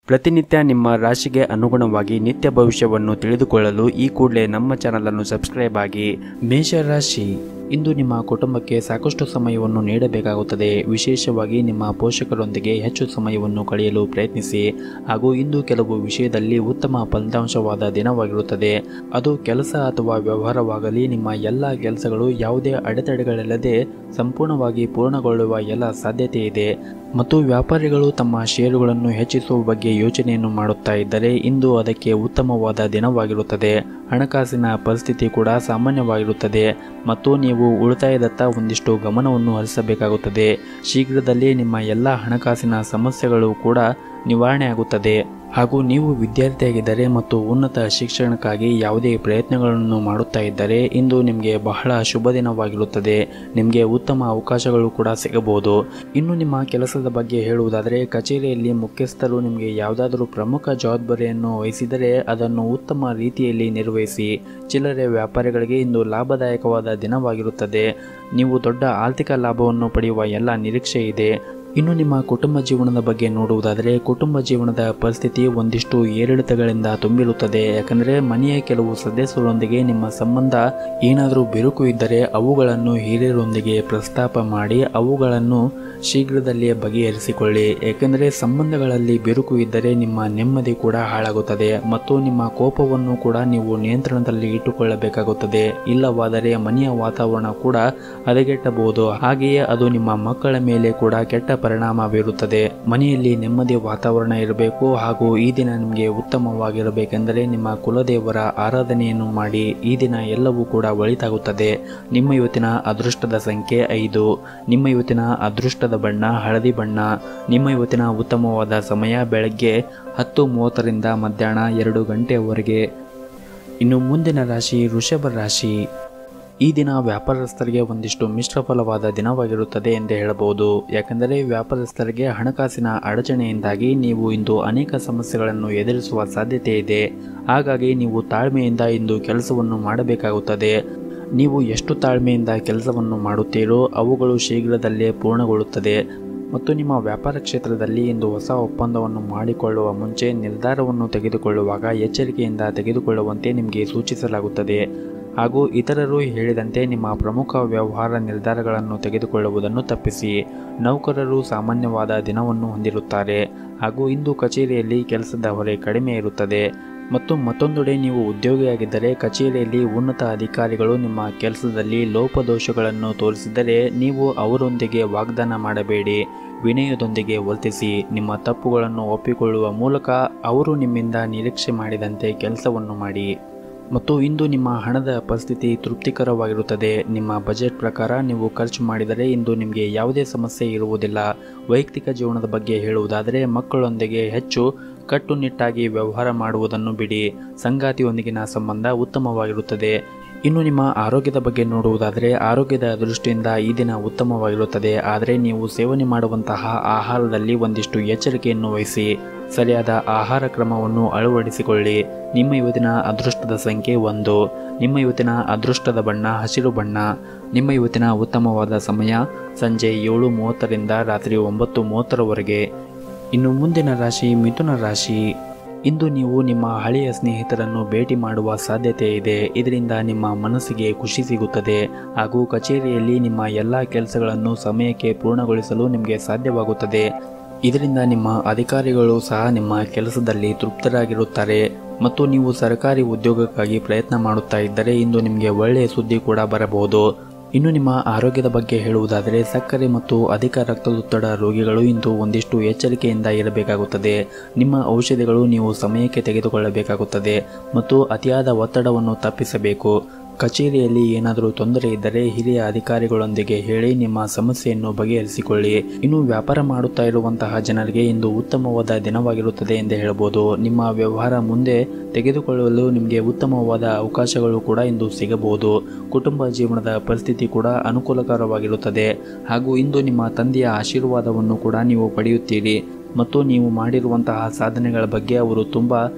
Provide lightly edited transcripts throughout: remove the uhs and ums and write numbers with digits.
ಪ್ರತಿನಿತ್ಯ ನಿಮ್ಮ ರಾಶಿಗೆ ಅನುಗುಣವಾಗಿ ನಿತ್ಯ ಭವಿಷ್ಯವನ್ನು ತಿಳಿದುಕೊಳ್ಳಲು ಈ ಕೂಡಲೇ ನಮ್ಮ ಚಾನಲ್ ಅನ್ನು ಸಬ್ಸ್ಕ್ರೈಬ್ ಆಗಿ. ಮೇಷರಾಶಿ, ಇಂದು ನಿಮ್ಮ ಕುಟುಂಬಕ್ಕೆ ಸಾಕಷ್ಟು ಸಮಯವನ್ನು ನೀಡಬೇಕಾಗುತ್ತದೆ. ವಿಶೇಷವಾಗಿ ನಿಮ್ಮ ಪೋಷಕರೊಂದಿಗೆ ಹೆಚ್ಚು ಸಮಯವನ್ನು ಕಳೆಯಲು ಪ್ರಯತ್ನಿಸಿ. ಹಾಗೂ ಇಂದು ಕೆಲವು ವಿಷಯದಲ್ಲಿ ಉತ್ತಮ ಫಲಿತಾಂಶವಾದ ದಿನವಾಗಿರುತ್ತದೆ. ಅದು ಕೆಲಸ ಅಥವಾ ವ್ಯವಹಾರವಾಗಲಿ, ನಿಮ್ಮ ಎಲ್ಲ ಕೆಲಸಗಳು ಯಾವುದೇ ಅಡೆತಡೆಗಳಿಲ್ಲದೆ ಸಂಪೂರ್ಣವಾಗಿ ಪೂರ್ಣಗೊಳ್ಳುವ ಎಲ್ಲ ಸಾಧ್ಯತೆ ಇದೆ. ಮತ್ತು ವ್ಯಾಪಾರಿಗಳು ತಮ್ಮ ಷೇರುಗಳನ್ನು ಹೆಚ್ಚಿಸುವ ಬಗ್ಗೆ ಯೋಚನೆಯನ್ನು ಮಾಡುತ್ತಾ ಇದ್ದರೆ ಇಂದು ಅದಕ್ಕೆ ಉತ್ತಮವಾದ ದಿನವಾಗಿರುತ್ತದೆ. ಹಣಕಾಸಿನ ಪರಿಸ್ಥಿತಿ ಕೂಡ ಸಾಮಾನ್ಯವಾಗಿರುತ್ತದೆ ಮತ್ತು ನೀವು ಉಳಿತಾಯದತ್ತ ಒಂದಿಷ್ಟು ಗಮನವನ್ನು ಹರಿಸಬೇಕಾಗುತ್ತದೆ. ಶೀಘ್ರದಲ್ಲೇ ನಿಮ್ಮ ಎಲ್ಲ ಹಣಕಾಸಿನ ಸಮಸ್ಯೆಗಳು ಕೂಡ ನಿವಾರಣೆ ಆಗುತ್ತದೆ. ಹಾಗೂ ನೀವು ವಿದ್ಯಾರ್ಥಿಯಾಗಿದ್ದರೆ ಮತ್ತು ಉನ್ನತ ಶಿಕ್ಷಣಕ್ಕಾಗಿ ಯಾವುದೇ ಪ್ರಯತ್ನಗಳನ್ನು ಮಾಡುತ್ತಾ ಇದ್ದರೆ ಇಂದು ನಿಮಗೆ ಬಹಳ ಶುಭ ದಿನವಾಗಿರುತ್ತದೆ. ನಿಮಗೆ ಉತ್ತಮ ಅವಕಾಶಗಳು ಕೂಡ ಸಿಗಬಹುದು. ಇನ್ನು ನಿಮ್ಮ ಕೆಲಸದ ಬಗ್ಗೆ ಹೇಳುವುದಾದರೆ, ಕಚೇರಿಯಲ್ಲಿ ಮುಖ್ಯಸ್ಥರು ನಿಮಗೆ ಯಾವುದಾದರೂ ಪ್ರಮುಖ ಜವಾಬ್ದಾರಿಯನ್ನು ವಹಿಸಿದರೆ ಅದನ್ನು ಉತ್ತಮ ರೀತಿಯಲ್ಲಿ ನಿರ್ವಹಿಸಿ. ಚಿಲ್ಲರೆ ವ್ಯಾಪಾರಿಗಳಿಗೆ ಇಂದು ಲಾಭದಾಯಕವಾದ ದಿನವಾಗಿರುತ್ತದೆ. ನೀವು ದೊಡ್ಡ ಆರ್ಥಿಕ ಲಾಭವನ್ನು ಪಡೆಯುವ ಎಲ್ಲ ನಿರೀಕ್ಷೆ ಇದೆ. ಇನ್ನು ನಿಮ್ಮ ಕುಟುಂಬ ಜೀವನದ ಬಗ್ಗೆ ನೋಡುವುದಾದರೆ, ಕುಟುಂಬ ಜೀವನದ ಪರಿಸ್ಥಿತಿ ಒಂದಿಷ್ಟು ಏರಿಳಿತಗಳಿಂದ ತುಂಬಿರುತ್ತದೆ. ಯಾಕಂದರೆ ಮನೆಯ ಕೆಲವು ಸದಸ್ಯರೊಂದಿಗೆ ನಿಮ್ಮ ಸಂಬಂಧ ಏನಾದರೂ ಬಿರುಕು ಇದ್ದರೆ ಅವುಗಳನ್ನು ಹಿರಿಯರೊಂದಿಗೆ ಪ್ರಸ್ತಾಪ ಮಾಡಿ ಅವುಗಳನ್ನು ಶೀಘ್ರದಲ್ಲೇ ಬಗೆಹರಿಸಿಕೊಳ್ಳಿ. ಏಕೆಂದರೆ ಸಂಬಂಧಗಳಲ್ಲಿ ಬಿರುಕು ಇದ್ದರೆ ನಿಮ್ಮ ನೆಮ್ಮದಿ ಕೂಡ ಹಾಳಾಗುತ್ತದೆ ಮತ್ತು ನಿಮ್ಮ ಕೋಪವನ್ನು ಕೂಡ ನೀವು ನಿಯಂತ್ರಣದಲ್ಲಿ ಇಟ್ಟುಕೊಳ್ಳಬೇಕಾಗುತ್ತದೆ. ಇಲ್ಲವಾದರೆ ಮನೆಯ ವಾತಾವರಣ ಕೂಡ ಹದಗೆಟ್ಟಬಹುದು. ಹಾಗೆಯೇ ಅದು ನಿಮ್ಮ ಮಕ್ಕಳ ಮೇಲೆ ಕೂಡ ಕೆಟ್ಟ ಪರಿಣಾಮ ಬೀರುತ್ತದೆ. ಮನೆಯಲ್ಲಿ ನೆಮ್ಮದಿ ವಾತಾವರಣ ಇರಬೇಕು. ಹಾಗೂ ಈ ದಿನ ನಿಮಗೆ ಉತ್ತಮವಾಗಿರಬೇಕೆಂದರೆ ನಿಮ್ಮ ಕುಲದೇವರ ಆರಾಧನೆಯನ್ನು ಮಾಡಿ. ಈ ದಿನ ಎಲ್ಲವೂ ಕೂಡ ಒಳಿತಾಗುತ್ತದೆ. ನಿಮ್ಮ ಇವತ್ತಿನ ಅದೃಷ್ಟದ ಸಂಖ್ಯೆ 5. ನಿಮ್ಮ ಇವತ್ತಿನ ಅದೃಷ್ಟದ ಬಣ್ಣ ಹಳದಿ ಬಣ್ಣ. ನಿಮ್ಮ ಇವತ್ತಿನ ಉತ್ತಮವಾದ ಸಮಯ ಬೆಳಗ್ಗೆ 10:30ರಿಂದ ಮಧ್ಯಾಹ್ನ 2 ಗಂಟೆಯವರೆಗೆ. ಇನ್ನು ಮುಂದಿನ ರಾಶಿ ವೃಷಭ ರಾಶಿ. ಈ ದಿನ ವ್ಯಾಪಾರಸ್ಥರಿಗೆ ಒಂದಿಷ್ಟು ಮಿಶ್ರ ಫಲವಾದ ದಿನವಾಗಿರುತ್ತದೆ ಎಂದು ಹೇಳಬಹುದು. ಯಾಕೆಂದರೆ ವ್ಯಾಪಾರಸ್ಥರಿಗೆ ಹಣಕಾಸಿನ ಅಡಚಣೆಯಿಂದಾಗಿ ನೀವು ಇಂದು ಅನೇಕ ಸಮಸ್ಯೆಗಳನ್ನು ಎದುರಿಸುವ ಸಾಧ್ಯತೆ ಇದೆ. ಹಾಗಾಗಿ ನೀವು ತಾಳ್ಮೆಯಿಂದ ಇಂದು ಕೆಲಸವನ್ನು ಮಾಡಬೇಕಾಗುತ್ತದೆ. ನೀವು ಎಷ್ಟು ತಾಳ್ಮೆಯಿಂದ ಕೆಲಸವನ್ನು ಮಾಡುತ್ತೀರೋ ಅವುಗಳು ಶೀಘ್ರದಲ್ಲೇ ಪೂರ್ಣಗೊಳ್ಳುತ್ತದೆ. ಮತ್ತು ನಿಮ್ಮ ವ್ಯಾಪಾರ ಕ್ಷೇತ್ರದಲ್ಲಿ ಇಂದು ಹೊಸ ಒಪ್ಪಂದವನ್ನು ಮಾಡಿಕೊಳ್ಳುವ ಮುಂಚೆ ನಿರ್ಧಾರವನ್ನು ತೆಗೆದುಕೊಳ್ಳುವಾಗ ಎಚ್ಚರಿಕೆಯಿಂದ ತೆಗೆದುಕೊಳ್ಳುವಂತೆ ನಿಮಗೆ ಸೂಚಿಸಲಾಗುತ್ತದೆ. ಹಾಗೂ ಇತರರು ಹೇಳಿದಂತೆ ನಿಮ್ಮ ಪ್ರಮುಖ ವ್ಯವಹಾರ ನಿರ್ಧಾರಗಳನ್ನು ತೆಗೆದುಕೊಳ್ಳುವುದನ್ನು ತಪ್ಪಿಸಿ. ನೌಕರರು ಸಾಮಾನ್ಯವಾದ ದಿನವನ್ನು ಹೊಂದಿರುತ್ತಾರೆ. ಹಾಗೂ ಇಂದು ಕಚೇರಿಯಲ್ಲಿ ಕೆಲಸದ ಹೊರೆ ಕಡಿಮೆ ಇರುತ್ತದೆ. ಮತ್ತು ಮತ್ತೊಂದೆಡೆ ನೀವು ಉದ್ಯೋಗಿಯಾಗಿದ್ದರೆ ಕಚೇರಿಯಲ್ಲಿ ಉನ್ನತ ಅಧಿಕಾರಿಗಳು ನಿಮ್ಮ ಕೆಲಸದಲ್ಲಿ ಲೋಪದೋಷಗಳನ್ನು ತೋರಿಸಿದರೆ ನೀವು ಅವರೊಂದಿಗೆ ವಾಗ್ದಾನ ಮಾಡಬೇಡಿ. ವಿನಯದೊಂದಿಗೆ ವರ್ತಿಸಿ. ನಿಮ್ಮ ತಪ್ಪುಗಳನ್ನು ಒಪ್ಪಿಕೊಳ್ಳುವ ಮೂಲಕ ಅವರು ನಿಮ್ಮಿಂದ ನಿರೀಕ್ಷೆ ಮಾಡಿದಂತೆ ಕೆಲಸವನ್ನು ಮಾಡಿ. ಮತ್ತು ಇಂದು ನಿಮ್ಮ ಹಣದ ಪರಿಸ್ಥಿತಿ ತೃಪ್ತಿಕರವಾಗಿರುತ್ತದೆ. ನಿಮ್ಮ ಬಜೆಟ್ ಪ್ರಕಾರ ನೀವು ಖರ್ಚು ಮಾಡಿದರೆ ಇಂದು ನಿಮಗೆ ಯಾವುದೇ ಸಮಸ್ಯೆ ಇರುವುದಿಲ್ಲ. ವೈಯಕ್ತಿಕ ಜೀವನದ ಬಗ್ಗೆ ಹೇಳುವುದಾದರೆ, ಮಕ್ಕಳೊಂದಿಗೆ ಹೆಚ್ಚು ಕಟ್ಟುನಿಟ್ಟಾಗಿ ವ್ಯವಹಾರ ಮಾಡುವುದನ್ನು ಬಿಡಿ. ಸಂಗಾತಿಯೊಂದಿಗಿನ ಸಂಬಂಧ ಉತ್ತಮವಾಗಿರುತ್ತದೆ. ಇನ್ನು ನಿಮ್ಮ ಆರೋಗ್ಯದ ಬಗ್ಗೆ ನೋಡುವುದಾದರೆ, ಆರೋಗ್ಯದ ದೃಷ್ಟಿಯಿಂದ ಈ ದಿನ ಉತ್ತಮವಾಗಿರುತ್ತದೆ. ಆದರೆ ನೀವು ಸೇವನೆ ಮಾಡುವಂತಹ ಆಹಾರದಲ್ಲಿ ಒಂದಿಷ್ಟು ಎಚ್ಚರಿಕೆಯನ್ನು ವಹಿಸಿ. ಸರಿಯಾದ ಆಹಾರ ಕ್ರಮವನ್ನು ಅಳವಡಿಸಿಕೊಳ್ಳಿ. ನಿಮ್ಮ ಇವತ್ತಿನ ಅದೃಷ್ಟದ ಸಂಖ್ಯೆ 1. ನಿಮ್ಮ ಇವತ್ತಿನ ಅದೃಷ್ಟದ ಬಣ್ಣ ಹಸಿರು ಬಣ್ಣ. ನಿಮ್ಮ ಇವತ್ತಿನ ಉತ್ತಮವಾದ ಸಮಯ ಸಂಜೆ 7:30ರಿಂದ ರಾತ್ರಿ 9:30ರವರೆಗೆ. ಇನ್ನು ಮುಂದಿನ ರಾಶಿ ಮಿಥುನ ರಾಶಿ. ಇಂದು ನೀವು ನಿಮ್ಮ ಹಳೆಯ ಸ್ನೇಹಿತರನ್ನು ಭೇಟಿ ಮಾಡುವ ಸಾಧ್ಯತೆ ಇದೆ. ಇದರಿಂದ ನಿಮ್ಮ ಮನಸ್ಸಿಗೆ ಖುಷಿ ಸಿಗುತ್ತದೆ. ಹಾಗೂ ಕಚೇರಿಯಲ್ಲಿ ನಿಮ್ಮ ಎಲ್ಲ ಕೆಲಸಗಳನ್ನು ಸಮಯಕ್ಕೆ ಪೂರ್ಣಗೊಳಿಸಲು ನಿಮಗೆ ಸಾಧ್ಯವಾಗುತ್ತದೆ. ಇದರಿಂದ ನಿಮ್ಮ ಅಧಿಕಾರಿಗಳು ಸಹ ನಿಮ್ಮ ಕೆಲಸದಲ್ಲಿ ತೃಪ್ತರಾಗಿರುತ್ತಾರೆ. ಮತ್ತು ನೀವು ಸರ್ಕಾರಿ ಉದ್ಯೋಗಕ್ಕಾಗಿ ಪ್ರಯತ್ನ ಮಾಡುತ್ತಾ ಇದ್ದರೆ ಇಂದು ನಿಮಗೆ ಒಳ್ಳೆಯ ಸುದ್ದಿ ಕೂಡ ಬರಬಹುದು. ಇನ್ನು ನಿಮ್ಮ ಆರೋಗ್ಯದ ಬಗ್ಗೆ ಹೇಳುವುದಾದರೆ, ಸಕ್ಕರೆ ಮತ್ತು ಅಧಿಕ ರಕ್ತದೊತ್ತಡ ರೋಗಿಗಳು ಇಂದು ಒಂದಿಷ್ಟು ಎಚ್ಚರಿಕೆಯಿಂದ ಇರಬೇಕಾಗುತ್ತದೆ. ನಿಮ್ಮ ಔಷಧಿಗಳು ನೀವು ಸಮಯಕ್ಕೆ ತೆಗೆದುಕೊಳ್ಳಬೇಕಾಗುತ್ತದೆ ಮತ್ತು ಅತಿಯಾದ ಒತ್ತಡವನ್ನು ತಪ್ಪಿಸಬೇಕು. ಕಚೇರಿಯಲ್ಲಿ ಏನಾದರೂ ತೊಂದರೆ ಇದ್ದರೆ ಹಿರಿಯ ಅಧಿಕಾರಿಗಳೊಂದಿಗೆ ಹೇಳಿ ನಿಮ್ಮ ಸಮಸ್ಯೆಯನ್ನು ಬಗೆಹರಿಸಿಕೊಳ್ಳಿ. ಇನ್ನು ವ್ಯಾಪಾರ ಮಾಡುತ್ತಾ ಇರುವಂತಹ ಜನರಿಗೆ ಇಂದು ಉತ್ತಮವಾದ ದಿನವಾಗಿರುತ್ತದೆ ಎಂದು ಹೇಳಬಹುದು. ನಿಮ್ಮ ವ್ಯವಹಾರ ಮುಂದೆ ತೆಗೆದುಕೊಳ್ಳಲು ನಿಮಗೆ ಉತ್ತಮವಾದ ಅವಕಾಶಗಳು ಕೂಡ ಇಂದು ಸಿಗಬಹುದು. ಕುಟುಂಬ ಜೀವನದ ಪರಿಸ್ಥಿತಿ ಕೂಡ ಅನುಕೂಲಕರವಾಗಿರುತ್ತದೆ. ಹಾಗೂ ಇಂದು ನಿಮ್ಮ ತಂದೆಯ ಆಶೀರ್ವಾದವನ್ನು ಕೂಡ ನೀವು ಪಡೆಯುತ್ತೀರಿ. ಮತ್ತು ನೀವು ಮಾಡಿರುವಂತಹ ಸಾಧನೆಗಳ ಬಗ್ಗೆ ಅವರು ತುಂಬ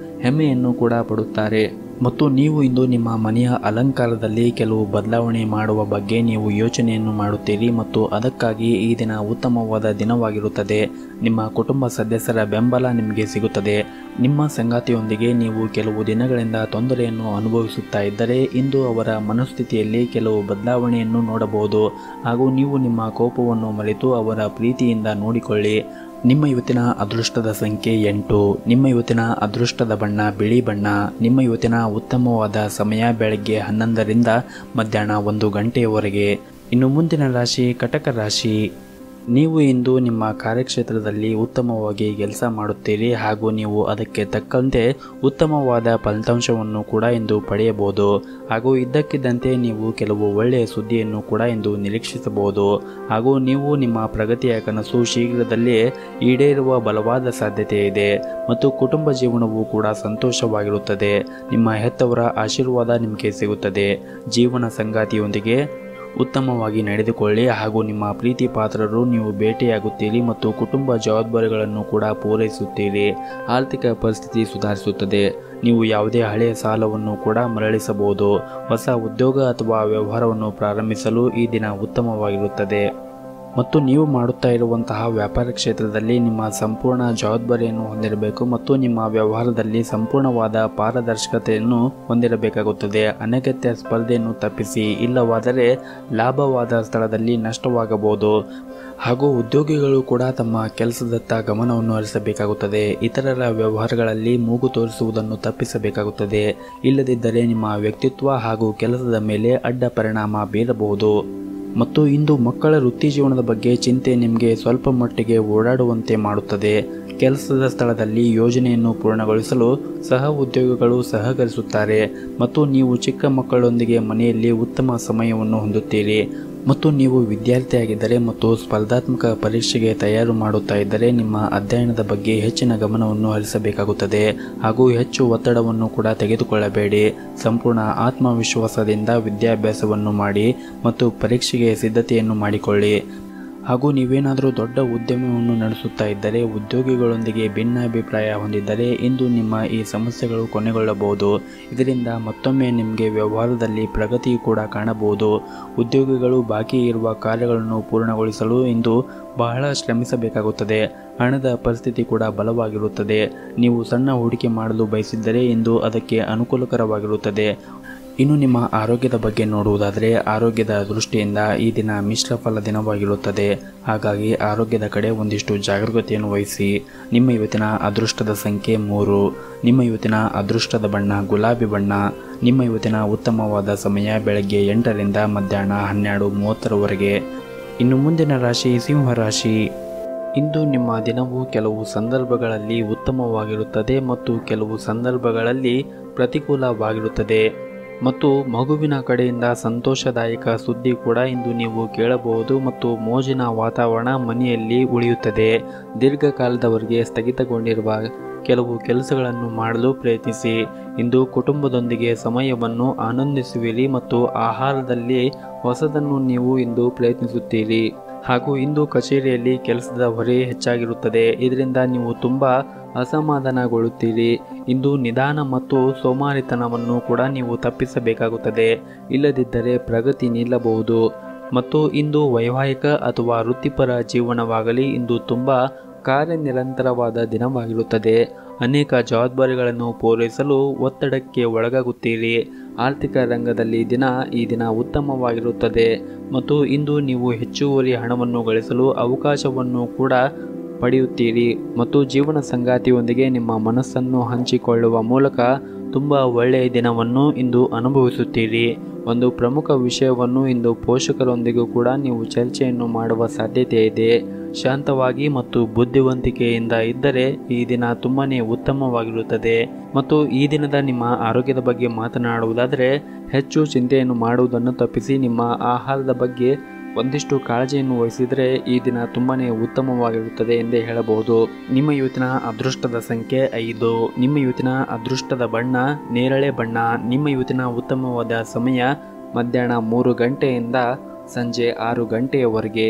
ಹೆಮ್ಮೆಯನ್ನು ಕೂಡ ಪಡುತ್ತಾರೆ. ಮತ್ತು ನೀವು ಇಂದು ನಿಮ್ಮ ಮನೆಯ ಅಲಂಕಾರದಲ್ಲಿ ಕೆಲವು ಬದಲಾವಣೆ ಮಾಡುವ ಬಗ್ಗೆ ನೀವು ಯೋಚನೆಯನ್ನು ಮಾಡುತ್ತೀರಿ ಮತ್ತು ಅದಕ್ಕಾಗಿ ಈ ದಿನ ಉತ್ತಮವಾದ ದಿನವಾಗಿರುತ್ತದೆ. ನಿಮ್ಮ ಕುಟುಂಬ ಸದಸ್ಯರ ಬೆಂಬಲ ನಿಮಗೆ ಸಿಗುತ್ತದೆ. ನಿಮ್ಮ ಸಂಗಾತಿಯೊಂದಿಗೆ ನೀವು ಕೆಲವು ದಿನಗಳಿಂದ ತೊಂದರೆಯನ್ನು ಅನುಭವಿಸುತ್ತಾ ಇದ್ದರೆ ಇಂದು ಅವರ ಮನಸ್ಥಿತಿಯಲ್ಲಿ ಕೆಲವು ಬದಲಾವಣೆಯನ್ನು ನೋಡಬಹುದು ಹಾಗೂ ನೀವು ನಿಮ್ಮ ಕೋಪವನ್ನು ಮರೆತು ಅವರ ಪ್ರೀತಿಯಿಂದ ನೋಡಿಕೊಳ್ಳಿ. ನಿಮ್ಮ ಇವತ್ತಿನ ಅದೃಷ್ಟದ ಸಂಖ್ಯೆ 8. ನಿಮ್ಮ ಇವತ್ತಿನ ಅದೃಷ್ಟದ ಬಣ್ಣ ಬಿಳಿ ಬಣ್ಣ. ನಿಮ್ಮ ಇವತ್ತಿನ ಉತ್ತಮವಾದ ಸಮಯ ಬೆಳಗ್ಗೆ 11ರಿಂದ ಮಧ್ಯಾಹ್ನ 1 ಗಂಟೆಯವರೆಗೆ. ಇನ್ನು ಮುಂದಿನ ರಾಶಿ ಕಟಕ ರಾಶಿ. ನೀವು ಇಂದು ನಿಮ್ಮ ಕಾರ್ಯಕ್ಷೇತ್ರದಲ್ಲಿ ಉತ್ತಮವಾಗಿ ಕೆಲಸ ಮಾಡುತ್ತೀರಿ ಹಾಗೂ ನೀವು ಅದಕ್ಕೆ ತಕ್ಕಂತೆ ಉತ್ತಮವಾದ ಫಲಿತಾಂಶವನ್ನು ಕೂಡ ಇಂದು ಪಡೆಯಬಹುದು ಹಾಗೂ ಇದ್ದಕ್ಕಿದ್ದಂತೆ ನೀವು ಕೆಲವು ಒಳ್ಳೆಯ ಸುದ್ದಿಯನ್ನು ಕೂಡ ಇಂದು ನಿರೀಕ್ಷಿಸಬಹುದು ಹಾಗೂ ನೀವು ನಿಮ್ಮ ಪ್ರಗತಿಯ ಕನಸು ಶೀಘ್ರದಲ್ಲೇ ಈಡೇರುವ ಬಲವಾದ ಸಾಧ್ಯತೆ ಇದೆ ಮತ್ತು ಕುಟುಂಬ ಜೀವನವೂ ಕೂಡ ಸಂತೋಷವಾಗಿರುತ್ತದೆ. ನಿಮ್ಮ ಹೆತ್ತವರ ಆಶೀರ್ವಾದ ನಿಮಗೆ ಸಿಗುತ್ತದೆ. ಜೀವನ ಸಂಗಾತಿಯೊಂದಿಗೆ ಉತ್ತಮವಾಗಿ ನಡೆದುಕೊಳ್ಳಿ ಹಾಗೂ ನಿಮ್ಮ ಪ್ರೀತಿ ಪಾತ್ರರು ನೀವು ಭೇಟಿಯಾಗುತ್ತೀರಿ ಮತ್ತು ಕುಟುಂಬ ಜವಾಬ್ದಾರಿಗಳನ್ನು ಕೂಡ ಪೂರೈಸುತ್ತೀರಿ. ಆರ್ಥಿಕ ಪರಿಸ್ಥಿತಿ ಸುಧಾರಿಸುತ್ತದೆ. ನೀವು ಯಾವುದೇ ಹಳೆಯ ಸಾಲವನ್ನು ಕೂಡ ಮರಳಿಸಬಹುದು. ಹೊಸ ಉದ್ಯೋಗ ಅಥವಾ ವ್ಯವಹಾರವನ್ನು ಪ್ರಾರಂಭಿಸಲು ಈ ದಿನ ಉತ್ತಮವಾಗಿರುತ್ತದೆ ಮತ್ತು ನೀವು ಮಾಡುತ್ತಾ ಇರುವಂತಹ ವ್ಯಾಪಾರ ಕ್ಷೇತ್ರದಲ್ಲಿ ನಿಮ್ಮ ಸಂಪೂರ್ಣ ಜವಾಬ್ದಾರಿಯನ್ನು ಹೊಂದಿರಬೇಕು ಮತ್ತು ನಿಮ್ಮ ವ್ಯವಹಾರದಲ್ಲಿ ಸಂಪೂರ್ಣವಾದ ಪಾರದರ್ಶಕತೆಯನ್ನು ಹೊಂದಿರಬೇಕಾಗುತ್ತದೆ. ಅನಗತ್ಯ ಸ್ಪರ್ಧೆಯನ್ನು ತಪ್ಪಿಸಿ, ಇಲ್ಲವಾದರೆ ಲಾಭವಾದ ಸ್ಥಳದಲ್ಲಿ ನಷ್ಟವಾಗಬಹುದು ಹಾಗೂ ಉದ್ಯೋಗಿಗಳು ಕೂಡ ತಮ್ಮ ಕೆಲಸದತ್ತ ಗಮನವನ್ನು ಹರಿಸಬೇಕಾಗುತ್ತದೆ. ಇತರರ ವ್ಯವಹಾರಗಳಲ್ಲಿ ಮೂಗು ತೋರಿಸುವುದನ್ನು ತಪ್ಪಿಸಬೇಕಾಗುತ್ತದೆ. ಇಲ್ಲದಿದ್ದರೆ ನಿಮ್ಮ ವ್ಯಕ್ತಿತ್ವ ಹಾಗೂ ಕೆಲಸದ ಮೇಲೆ ಅಡ್ಡ ಪರಿಣಾಮ ಬೀರಬಹುದು ಮತ್ತು ಇಂದು ಮಕ್ಕಳ ವೃತ್ತಿ ಜೀವನದ ಬಗ್ಗೆ ಚಿಂತೆ ನಿಮಗೆ ಸ್ವಲ್ಪ ಮಟ್ಟಿಗೆ ಓಡಾಡುವಂತೆ ಮಾಡುತ್ತದೆ. ಕೆಲಸದ ಸ್ಥಳದಲ್ಲಿ ಯೋಜನೆಯನ್ನು ಪೂರ್ಣಗೊಳಿಸಲು ಸಹ ಉದ್ಯೋಗಿಗಳು ಸಹಕರಿಸುತ್ತಾರೆ ಮತ್ತು ನೀವು ಚಿಕ್ಕ ಮಕ್ಕಳೊಂದಿಗೆ ಮನೆಯಲ್ಲಿ ಉತ್ತಮ ಸಮಯವನ್ನು ಹೊಂದುತ್ತೀರಿ ಮತ್ತು ನೀವು ವಿದ್ಯಾರ್ಥಿಯಾಗಿದ್ದರೆ ಮತ್ತು ಸ್ಪರ್ಧಾತ್ಮಕ ಪರೀಕ್ಷೆಗೆ ತಯಾರು ಮಾಡುತ್ತಾ ಇದ್ದರೆ ನಿಮ್ಮ ಅಧ್ಯಯನದ ಬಗ್ಗೆ ಹೆಚ್ಚಿನ ಗಮನವನ್ನು ಹರಿಸಬೇಕಾಗುತ್ತದೆ ಹಾಗೂ ಹೆಚ್ಚು ಒತ್ತಡವನ್ನು ಕೂಡ ತೆಗೆದುಕೊಳ್ಳಬೇಡಿ. ಸಂಪೂರ್ಣ ಆತ್ಮವಿಶ್ವಾಸದಿಂದ ವಿದ್ಯಾಭ್ಯಾಸವನ್ನು ಮಾಡಿ ಮತ್ತು ಪರೀಕ್ಷೆಗೆ ಸಿದ್ಧತೆಯನ್ನು ಮಾಡಿಕೊಳ್ಳಿ ಹಾಗೂ ನೀವೇನಾದರೂ ದೊಡ್ಡ ಉದ್ಯಮವನ್ನು ನಡೆಸುತ್ತಾ ಇದ್ದರೆ ಉದ್ಯೋಗಿಗಳೊಂದಿಗೆ ಭಿನ್ನಾಭಿಪ್ರಾಯ ಹೊಂದಿದ್ದರೆ ಇಂದು ನಿಮ್ಮ ಈ ಸಮಸ್ಯೆಗಳು ಕೊನೆಗೊಳ್ಳಬಹುದು. ಇದರಿಂದ ಮತ್ತೊಮ್ಮೆ ನಿಮಗೆ ವ್ಯವಹಾರದಲ್ಲಿ ಪ್ರಗತಿ ಕೂಡ ಕಾಣಬಹುದು. ಉದ್ಯೋಗಿಗಳು ಬಾಕಿ ಇರುವ ಕಾರ್ಯಗಳನ್ನು ಪೂರ್ಣಗೊಳಿಸಲು ಇಂದು ಬಹಳ ಶ್ರಮಿಸಬೇಕಾಗುತ್ತದೆ. ಹಣದ ಪರಿಸ್ಥಿತಿ ಕೂಡ ಬಲವಾಗಿರುತ್ತದೆ. ನೀವು ಸಣ್ಣ ಹೂಡಿಕೆ ಮಾಡಲು ಬಯಸಿದ್ದರೆ ಇಂದು ಅದಕ್ಕೆ ಅನುಕೂಲಕರವಾಗಿರುತ್ತದೆ. ಇನ್ನು ನಿಮ್ಮ ಆರೋಗ್ಯದ ಬಗ್ಗೆ ನೋಡುವುದಾದರೆ ಆರೋಗ್ಯದ ದೃಷ್ಟಿಯಿಂದ ಈ ದಿನ ಮಿಶ್ರ ಫಲ ದಿನವಾಗಿರುತ್ತದೆ. ಹಾಗಾಗಿ ಆರೋಗ್ಯದ ಕಡೆ ಒಂದಿಷ್ಟು ಜಾಗರೂಕತೆಯನ್ನು ವಹಿಸಿ. ನಿಮ್ಮ ಇವತ್ತಿನ ಅದೃಷ್ಟದ ಸಂಖ್ಯೆ 3. ನಿಮ್ಮ ಇವತ್ತಿನ ಅದೃಷ್ಟದ ಬಣ್ಣ ಗುಲಾಬಿ ಬಣ್ಣ. ನಿಮ್ಮ ಇವತ್ತಿನ ಉತ್ತಮವಾದ ಸಮಯ ಬೆಳಗ್ಗೆ 8ರಿಂದ ಮಧ್ಯಾಹ್ನ 12:30ರವರೆಗೆ. ಇನ್ನು ಮುಂದಿನ ರಾಶಿ ಸಿಂಹರಾಶಿ. ಇಂದು ನಿಮ್ಮ ದಿನವು ಕೆಲವು ಸಂದರ್ಭಗಳಲ್ಲಿ ಉತ್ತಮವಾಗಿರುತ್ತದೆ ಮತ್ತು ಕೆಲವು ಸಂದರ್ಭಗಳಲ್ಲಿ ಪ್ರತಿಕೂಲವಾಗಿರುತ್ತದೆ ಮತ್ತು ಮಗುವಿನ ಕಡೆಯಿಂದ ಸಂತೋಷದಾಯಕ ಸುದ್ದಿ ಕೂಡ ಇಂದು ನೀವು ಕೇಳಬಹುದು ಮತ್ತು ಮೋಜಿನ ವಾತಾವರಣ ಮನೆಯಲ್ಲಿ ಉಳಿಯುತ್ತದೆ. ದೀರ್ಘಕಾಲದವರೆಗೆ ಸ್ಥಗಿತಗೊಂಡಿರುವ ಕೆಲವು ಕೆಲಸಗಳನ್ನು ಮಾಡಲು ಪ್ರಯತ್ನಿಸಿ. ಇಂದು ಕುಟುಂಬದೊಂದಿಗೆ ಸಮಯವನ್ನು ಆನಂದಿಸುವಿರಿ ಮತ್ತು ಆಹಾರದಲ್ಲಿ ಹೊಸದನ್ನು ನೀವು ಇಂದು ಪ್ರಯತ್ನಿಸುತ್ತೀರಿ ಹಾಗೂ ಇಂದು ಕಚೇರಿಯಲ್ಲಿ ಕೆಲಸದ ಹೊರೆ ಹೆಚ್ಚಾಗಿರುತ್ತದೆ. ಇದರಿಂದ ನೀವು ತುಂಬ ಅಸಮಾಧಾನಗೊಳ್ಳುತ್ತೀರಿ. ಇಂದು ನಿಧಾನ ಮತ್ತು ಸೋಮಾರಿತನವನ್ನು ಕೂಡ ನೀವು ತಪ್ಪಿಸಬೇಕಾಗುತ್ತದೆ. ಇಲ್ಲದಿದ್ದರೆ ಪ್ರಗತಿ ನಿಲ್ಲಬಹುದು ಮತ್ತು ಇಂದು ವೈವಾಹಿಕ ಅಥವಾ ವೃತ್ತಿಪರ ಜೀವನವಾಗಲಿ ಇಂದು ತುಂಬ ಕಾರ್ಯನಿರಂತರವಾದ ದಿನವಾಗಿರುತ್ತದೆ. ಅನೇಕ ಜವಾಬ್ದಾರಿಗಳನ್ನು ಪೂರೈಸಲು ಒತ್ತಡಕ್ಕೆ ಒಳಗಾಗುತ್ತೀರಿ. ಆರ್ಥಿಕ ರಂಗದಲ್ಲಿ ಈ ದಿನ ಉತ್ತಮವಾಗಿರುತ್ತದೆ ಮತ್ತು ಇಂದು ನೀವು ಹೆಚ್ಚುವರಿ ಹಣವನ್ನು ಗಳಿಸಲು ಅವಕಾಶವನ್ನು ಕೂಡ ಪಡೆಯುತ್ತೀರಿ ಮತ್ತು ಜೀವನ ಸಂಗಾತಿಯೊಂದಿಗೆ ನಿಮ್ಮ ಮನಸ್ಸನ್ನು ಹಂಚಿಕೊಳ್ಳುವ ಮೂಲಕ ತುಂಬ ಒಳ್ಳೆಯ ದಿನವನ್ನು ಇಂದು ಅನುಭವಿಸುತ್ತೀರಿ. ಒಂದು ಪ್ರಮುಖ ವಿಷಯವನ್ನು ಇಂದು ಪೋಷಕರೊಂದಿಗೂ ಕೂಡ ನೀವು ಚರ್ಚೆಯನ್ನು ಮಾಡುವ ಸಾಧ್ಯತೆ ಇದೆ. ಶಾಂತವಾಗಿ ಮತ್ತು ಬುದ್ಧಿವಂತಿಕೆಯಿಂದ ಇದ್ದರೆ ಈ ದಿನ ತುಂಬಾ ಉತ್ತಮವಾಗಿರುತ್ತದೆ ಮತ್ತು ಈ ದಿನದ ನಿಮ್ಮ ಆರೋಗ್ಯದ ಬಗ್ಗೆ ಮಾತನಾಡುವುದಾದರೆ ಹೆಚ್ಚು ಚಿಂತೆಯನ್ನು ಮಾಡುವುದನ್ನು ತಪ್ಪಿಸಿ ನಿಮ್ಮ ಆಹಾರದ ಬಗ್ಗೆ ಒಂದಿಷ್ಟು ಕಾಳಜಿಯನ್ನು ವಹಿಸಿದರೆ ಈ ದಿನ ತುಂಬಾ ಉತ್ತಮವಾಗಿರುತ್ತದೆ ಎಂದೇ ಹೇಳಬಹುದು. ನಿಮ್ಮ ಇವತ್ತಿನ ಅದೃಷ್ಟದ ಸಂಖ್ಯೆ 5. ನಿಮ್ಮ ಇವತ್ತಿನ ಅದೃಷ್ಟದ ಬಣ್ಣ ನೇರಳೆ ಬಣ್ಣ. ನಿಮ್ಮ ಇವತ್ತಿನ ಉತ್ತಮವಾದ ಸಮಯ ಮಧ್ಯಾಹ್ನ 3 ಗಂಟೆಯಿಂದ ಸಂಜೆ 6 ಗಂಟೆಯವರೆಗೆ.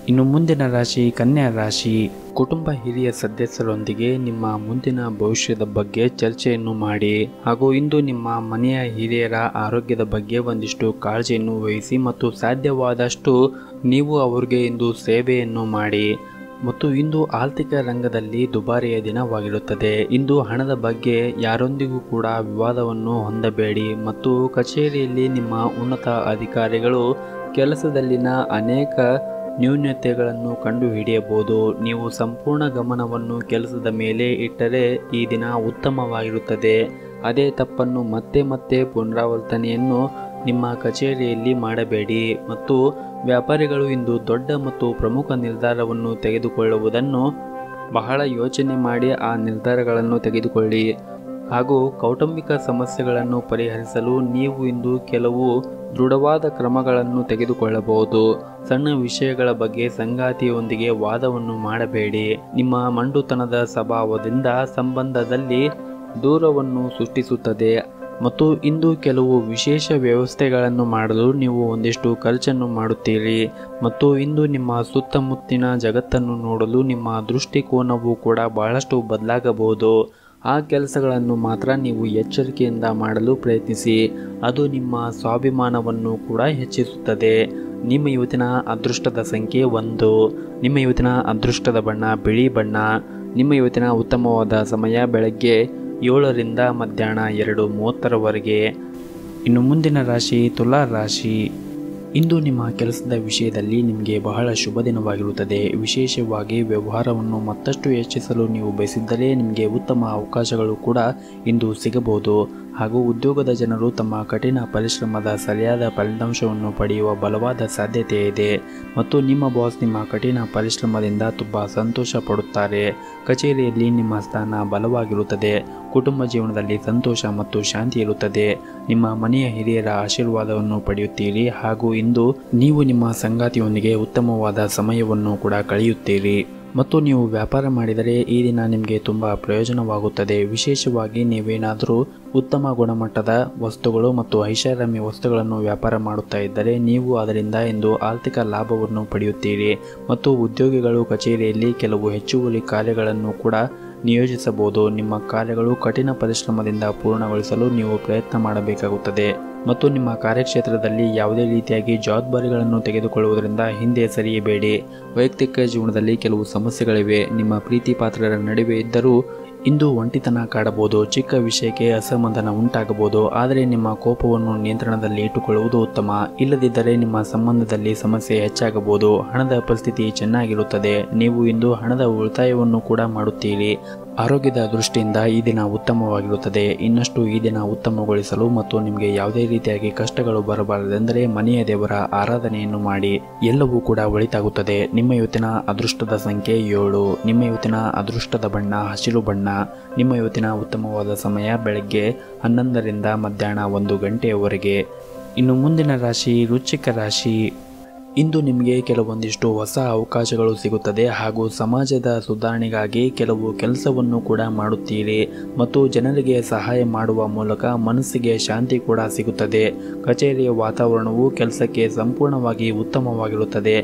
ಇನ್ನು ಮುಂದಿನ ರಾಶಿ ಕನ್ಯಾ ರಾಶಿ. ಕುಟುಂಬ ಹಿರಿಯ ಸದಸ್ಯರೊಂದಿಗೆ ನಿಮ್ಮ ಮುಂದಿನ ಭವಿಷ್ಯದ ಬಗ್ಗೆ ಚರ್ಚೆಯನ್ನು ಮಾಡಿ ಹಾಗೂ ಇಂದು ನಿಮ್ಮ ಮನೆಯ ಹಿರಿಯರ ಆರೋಗ್ಯದ ಬಗ್ಗೆ ಒಂದಿಷ್ಟು ಕಾಳಜಿಯನ್ನು ವಹಿಸಿ ಮತ್ತು ಸಾಧ್ಯವಾದಷ್ಟು ನೀವು ಅವರಿಗೆ ಇಂದು ಸೇವೆಯನ್ನು ಮಾಡಿ. ಮತ್ತು ಇಂದು ಆರ್ಥಿಕ ರಂಗದಲ್ಲಿ ದುಬಾರಿಯ ದಿನವಾಗಿರುತ್ತದೆ. ಇಂದು ಹಣದ ಬಗ್ಗೆ ಯಾರೊಂದಿಗೂ ಕೂಡ ವಿವಾದವನ್ನು ಹೊಂದಬೇಡಿ ಮತ್ತು ಕಚೇರಿಯಲ್ಲಿ ನಿಮ್ಮ ಉನ್ನತ ಅಧಿಕಾರಿಗಳು ಕೆಲಸದಲ್ಲಿನ ಅನೇಕ ನ್ಯೂನತೆಗಳನ್ನು ಕಂಡುಹಿಡಿಯಬಹುದು. ನೀವು ಸಂಪೂರ್ಣ ಗಮನವನ್ನು ಕೆಲಸದ ಮೇಲೆ ಇಟ್ಟರೆ ಈ ದಿನ ಉತ್ತಮವಾಗಿರುತ್ತದೆ. ಅದೇ ತಪ್ಪನ್ನು ಮತ್ತೆ ಮತ್ತೆ ಪುನರಾವರ್ತನೆಯನ್ನು ನಿಮ್ಮ ಕಚೇರಿಯಲ್ಲಿ ಮಾಡಬೇಡಿ. ಮತ್ತು ವ್ಯಾಪಾರಿಗಳು ಇಂದು ದೊಡ್ಡ ಮತ್ತು ಪ್ರಮುಖ ನಿರ್ಧಾರವನ್ನು ತೆಗೆದುಕೊಳ್ಳುವುದನ್ನು ಬಹಳ ಯೋಚನೆ ಮಾಡಿ ಆ ನಿರ್ಧಾರಗಳನ್ನು ತೆಗೆದುಕೊಳ್ಳಿ. ಹಾಗೂ ಕೌಟುಂಬಿಕ ಸಮಸ್ಯೆಗಳನ್ನು ಪರಿಹರಿಸಲು ನೀವು ಇಂದು ಕೆಲವು ದೃಢವಾದ ಕ್ರಮಗಳನ್ನು ತೆಗೆದುಕೊಳ್ಳಬಹುದು. ಸಣ್ಣ ವಿಷಯಗಳ ಬಗ್ಗೆ ಸಂಗಾತಿಯೊಂದಿಗೆ ವಾದವನ್ನು ಮಾಡಬೇಡಿ. ನಿಮ್ಮ ಮಂಡುತನದ ಸ್ವಭಾವದಿಂದ ಸಂಬಂಧದಲ್ಲಿ ದೂರವನ್ನು ಸೃಷ್ಟಿಸುತ್ತದೆ. ಮತ್ತು ಇಂದು ಕೆಲವು ವಿಶೇಷ ವ್ಯವಸ್ಥೆಗಳನ್ನು ಮಾಡಲು ನೀವು ಒಂದಿಷ್ಟು ಖರ್ಚನ್ನು ಮಾಡುತ್ತೀರಿ. ಮತ್ತು ಇಂದು ನಿಮ್ಮ ಸುತ್ತಮುತ್ತಿನ ಜಗತ್ತನ್ನು ನೋಡಲು ನಿಮ್ಮ ದೃಷ್ಟಿಕೋನವು ಕೂಡ ಬಹಳಷ್ಟು ಬದಲಾಗಬಹುದು. ಆ ಕೆಲಸಗಳನ್ನು ಮಾತ್ರ ನೀವು ಎಚ್ಚರಿಕೆಯಿಂದ ಮಾಡಲು ಪ್ರಯತ್ನಿಸಿ. ಅದು ನಿಮ್ಮ ಸ್ವಾಭಿಮಾನವನ್ನು ಕೂಡ ಹೆಚ್ಚಿಸುತ್ತದೆ. ನಿಮ್ಮ ಇವತ್ತಿನ ಅದೃಷ್ಟದ ಸಂಖ್ಯೆ 1. ನಿಮ್ಮ ಇವತ್ತಿನ ಅದೃಷ್ಟದ ಬಣ್ಣ ಬಿಳಿ ಬಣ್ಣ. ನಿಮ್ಮ ಇವತ್ತಿನ ಉತ್ತಮವಾದ ಸಮಯ ಬೆಳಗ್ಗೆ 7 ರಿಂದ ಮಧ್ಯಾಹ್ನ 2:30ರವರೆಗೆ. ಇನ್ನು ಮುಂದಿನ ರಾಶಿ ತುಲಾ ರಾಶಿ. ಇಂದು ನಿಮ್ಮ ಕೆಲಸದ ವಿಷಯದಲ್ಲಿ ನಿಮಗೆ ಬಹಳ ಶುಭ ದಿನವಾಗಿರುತ್ತದೆ. ವಿಶೇಷವಾಗಿ ವ್ಯವಹಾರವನ್ನು ಮತ್ತಷ್ಟು ಹೆಚ್ಚಿಸಲು ನೀವು ಬಯಸಿದ್ದರೆ ನಿಮಗೆ ಉತ್ತಮ ಅವಕಾಶಗಳು ಕೂಡ ಇಂದು ಸಿಗಬಹುದು. ಹಾಗೂ ಉದ್ಯೋಗದ ಜನರು ತಮ್ಮ ಕಠಿಣ ಪರಿಶ್ರಮದ ಸರಿಯಾದ ಫಲಿತಾಂಶವನ್ನು ಪಡೆಯುವ ಬಲವಾದ ಸಾಧ್ಯತೆ ಇದೆ. ಮತ್ತು ನಿಮ್ಮ ಬಾಸ್ ನಿಮ್ಮ ಕಠಿಣ ಪರಿಶ್ರಮದಿಂದ ತುಂಬ ಸಂತೋಷ ಪಡುತ್ತಾರೆ. ಕಚೇರಿಯಲ್ಲಿ ನಿಮ್ಮ ಸ್ಥಾನ ಬಲವಾಗಿರುತ್ತದೆ. ಕುಟುಂಬ ಜೀವನದಲ್ಲಿ ಸಂತೋಷ ಮತ್ತು ಶಾಂತಿ ಇರುತ್ತದೆ. ನಿಮ್ಮ ಮನೆಯ ಹಿರಿಯರ ಆಶೀರ್ವಾದವನ್ನು ಪಡೆಯುತ್ತೀರಿ. ಹಾಗೂ ಇಂದು ನೀವು ನಿಮ್ಮ ಸಂಗಾತಿಯೊಂದಿಗೆ ಉತ್ತಮವಾದ ಸಮಯವನ್ನು ಕೂಡ ಕಳೆಯುತ್ತೀರಿ. ಮತ್ತು ನೀವು ವ್ಯಾಪಾರ ಮಾಡಿದರೆ ಈ ದಿನ ನಿಮಗೆ ತುಂಬ ಪ್ರಯೋಜನವಾಗುತ್ತದೆ. ವಿಶೇಷವಾಗಿ ನೀವೇನಾದರೂ ಉತ್ತಮ ಗುಣಮಟ್ಟದ ವಸ್ತುಗಳು ಮತ್ತು ಐಷಾರಾಮಿ ವಸ್ತುಗಳನ್ನು ವ್ಯಾಪಾರ ಮಾಡುತ್ತಾ ಇದ್ದರೆ ನೀವು ಅದರಿಂದ ಇಂದು ಆರ್ಥಿಕ ಲಾಭವನ್ನು ಪಡೆಯುತ್ತೀರಿ. ಮತ್ತು ಉದ್ಯೋಗಿಗಳು ಕಚೇರಿಯಲ್ಲಿ ಕೆಲವು ಹೆಚ್ಚುವರಿ ಕಾರ್ಯಗಳನ್ನು ಕೂಡ ನಿಯೋಜಿಸಬಹುದು. ನಿಮ್ಮ ಕಾರ್ಯಗಳು ಕಠಿಣ ಪರಿಶ್ರಮದಿಂದ ಪೂರ್ಣಗೊಳಿಸಲು ನೀವು ಪ್ರಯತ್ನ ಮಾಡಬೇಕಾಗುತ್ತದೆ. ಮತ್ತು ನಿಮ್ಮ ಕಾರ್ಯಕ್ಷೇತ್ರದಲ್ಲಿ ಯಾವುದೇ ರೀತಿಯಾಗಿ ಜವಾಬ್ದಾರಿಗಳನ್ನು ತೆಗೆದುಕೊಳ್ಳುವುದರಿಂದ ಹಿಂದೆ ಸರಿಯಬೇಡಿ. ವೈಯಕ್ತಿಕ ಜೀವನದಲ್ಲಿ ಕೆಲವು ಸಮಸ್ಯೆಗಳಿವೆ. ನಿಮ್ಮ ಪ್ರೀತಿ ಪಾತ್ರರ ನಡುವೆ ಇದ್ದರೂ ಇಂದು ಒಂಟಿತನ ಕಾಡಬಹುದು. ಚಿಕ್ಕ ವಿಷಯಕ್ಕೆ ಅಸಮಾಧಾನ ಉಂಟಾಗಬಹುದು. ಆದರೆ ನಿಮ್ಮ ಕೋಪವನ್ನು ನಿಯಂತ್ರಣದಲ್ಲಿ ಇಟ್ಟುಕೊಳ್ಳುವುದು ಉತ್ತಮ. ಇಲ್ಲದಿದ್ದರೆ ನಿಮ್ಮ ಸಂಬಂಧದಲ್ಲಿ ಸಮಸ್ಯೆ ಹೆಚ್ಚಾಗಬಹುದು. ಹಣದ ಪರಿಸ್ಥಿತಿ ಚೆನ್ನಾಗಿರುತ್ತದೆ. ನೀವು ಇಂದು ಹಣದ ಉಳಿತಾಯವನ್ನು ಕೂಡ ಮಾಡುತ್ತೀರಿ. ಆರೋಗ್ಯದ ದೃಷ್ಟಿಯಿಂದ ಈ ದಿನ ಉತ್ತಮವಾಗಿರುತ್ತದೆ. ಇನ್ನಷ್ಟು ಈ ದಿನ ಉತ್ತಮಗೊಳಿಸಲು ಮತ್ತು ನಿಮಗೆ ಯಾವುದೇ ರೀತಿಯಾಗಿ ಕಷ್ಟಗಳು ಬರಬಾರದೆಂದರೆ ಮನೆಯ ದೇವರ ಆರಾಧನೆಯನ್ನು ಮಾಡಿ. ಎಲ್ಲವೂ ಕೂಡ ಒಳಿತಾಗುತ್ತದೆ. ನಿಮ್ಮ ಇವತ್ತಿನ ಅದೃಷ್ಟದ ಸಂಖ್ಯೆ 7. ನಿಮ್ಮ ಇವತ್ತಿನ ಅದೃಷ್ಟದ ಬಣ್ಣ ಹಸಿರು ಬಣ್ಣ. ನಿಮ್ಮ ಇವತ್ತಿನ ಉತ್ತಮವಾದ ಸಮಯ ಬೆಳಗ್ಗೆ 11 ರಿಂದ ಮಧ್ಯಾಹ್ನ 1 ಗಂಟೆಯವರೆಗೆ. ಇನ್ನು ಮುಂದಿನ ರಾಶಿ ವೃಶ್ಚಿಕ ರಾಶಿ. ಇಂದು ನಿಮಗೆ ಕೆಲವೊಂದಿಷ್ಟು ಹೊಸ ಅವಕಾಶಗಳು ಸಿಗುತ್ತದೆ. ಹಾಗೂ ಸಮಾಜದ ಸುಧಾರಣೆಗಾಗಿ ಕೆಲವು ಕೆಲಸವನ್ನು ಕೂಡ ಮಾಡುತ್ತೀರಿ. ಮತ್ತು ಜನರಿಗೆ ಸಹಾಯ ಮಾಡುವ ಮೂಲಕ ಮನಸ್ಸಿಗೆ ಶಾಂತಿ ಕೂಡ ಸಿಗುತ್ತದೆ. ಕಚೇರಿಯ ವಾತಾವರಣವು ಕೆಲಸಕ್ಕೆ ಸಂಪೂರ್ಣವಾಗಿ ಉತ್ತಮವಾಗಿರುತ್ತದೆ.